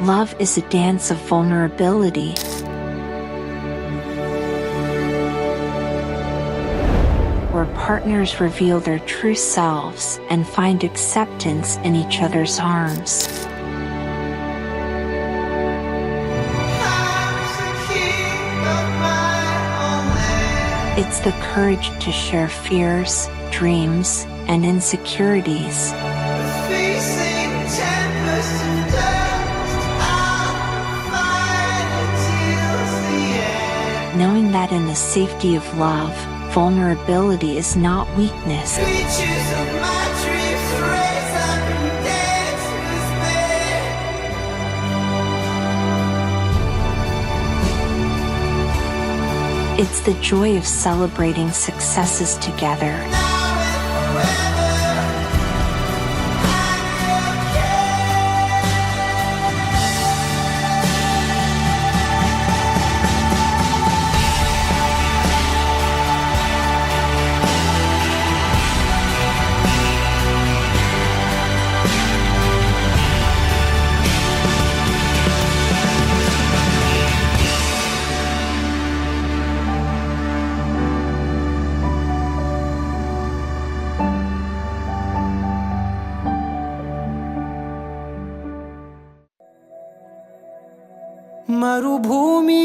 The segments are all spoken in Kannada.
Love is a dance of vulnerability. Where partners reveal their true selves and find acceptance in each other's arms. It's the courage to share fears, dreams, and insecurities. Knowing that in the safety of love, vulnerability is not weakness. It's the joy of celebrating successes together. ಮರುಭೂಮಿ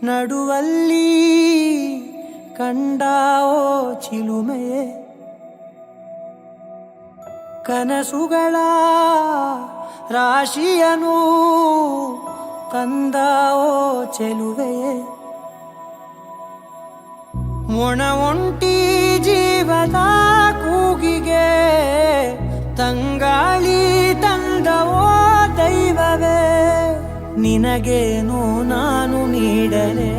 ನಡುವಲ್ಲಿ ಕಂಡಾವೋ ಚಿಲುಮೆಯೇ ಕನಸುಗಳ ರಾಶಿಯನು ತಂದಾವೋ ಚೆಲುವೆಯೇ ಒಣ ಒಂಟಿ ಜೀವದ ಕೂಗಿಗೆ ತಂಗಾಳಿ ತಂದವೋ ದೈವವೇ ನಿನಗೇನು ನಾನು ನೀಡಲೇ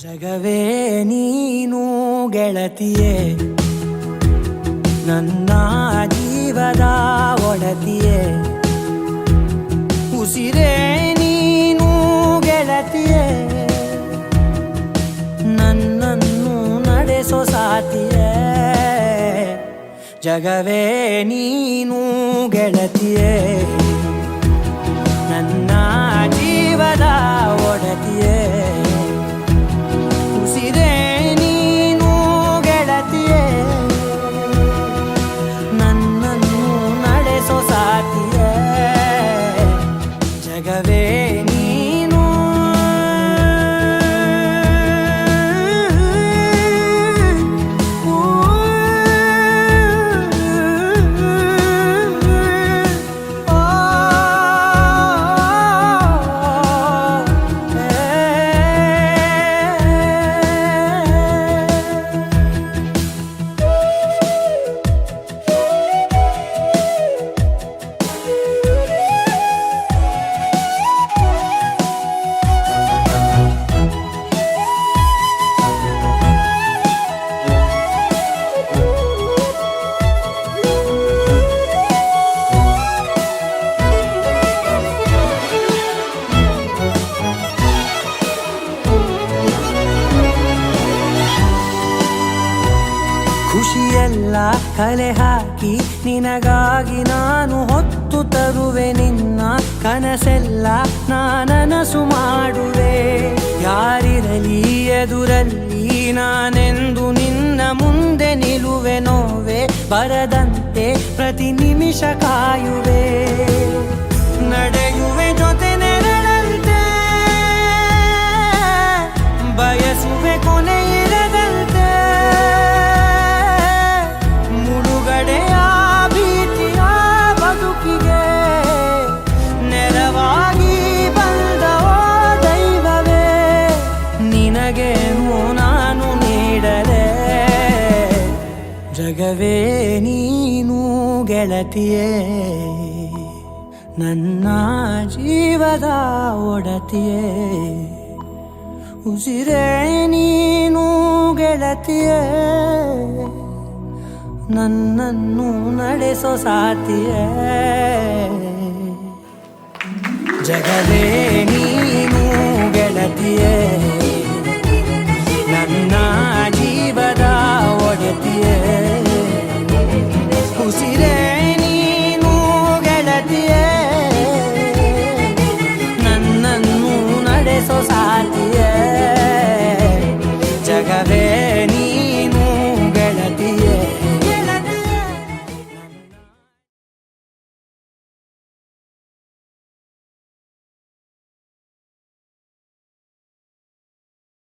ಜಗವೇ ನೀನು ಗೆಳತಿಯೇ ನನ್ನ ಜೀವದ ಒಡತಿಯೇ ಉಸಿರೇ ನೀನು ಗೆಳತಿಯೇ ನನ್ನನ್ನು ನಡೆಸೋ ಸಾತಿಯೇ ಜಗವೇ ನೀನು ಗೆಳತಿಯೇ ನನ್ನ ಜೀವದ ಒಡತಿಯೇ ಉಸಿರೇ ನೀನು ಗೆಳತಿಯೇ ನನ್ನನ್ನು ನಡೆಸೋ ಸಾತಿಯೇ ಜಗವೇ ನೀನು ಖುಷಿಯೆಲ್ಲ ಕಲೆ ಹಾಕಿ ನಿನಗಾಗಿ ನಾನು ಹೊತ್ತು ತರುವೆ ನಿನ್ನ ಕನಸೆಲ್ಲ ನಾನನಸು ಮಾಡುವೆ ಯಾರಿರಲಿ ಎದುರಲ್ಲಿ ನಾನೆಂದು ನಿನ್ನ ಮುಂದೆ ನಿಲ್ಲುವೆ ನೋವೆ ಬರದಂತೆ ಪ್ರತಿ ನಿಮಿಷ ಕಾಯುವೆ ನಡೆಯುವೆ ಜೊತೆ ನೆರಳಂತೆ ಬಯಸುವೆ ಕೊನೆ ಇರದಂತೆ ಮುಳುಗಡೆಯ ಭೀತಿಯ ಬದುಕಿಗೆ ಜಗವೇ ನೀನು ಗೆಳತಿಯೇ, ನನ್ನ ಜೀವದ ಒಡತಿಯೇ. ಉಸಿರೇ ನೀನು ಗೆಳತಿಯೇ, ನನ್ನನ್ನು ನಡೆಸೋ ಸಾತಿಯೇ. ಜಗವೇ ನೀನು ಗೆಳತಿಯೇ, ನನ್ನ ಜೀವದ ಒಡತಿಯೇ. ಉಸಿರೇ ನೀನು ಗೆಳತಿಯೇ, ನನ್ನನ್ನು ನಡೆಸೋ ಸಾತಿಯೇ. ಜಗವೇ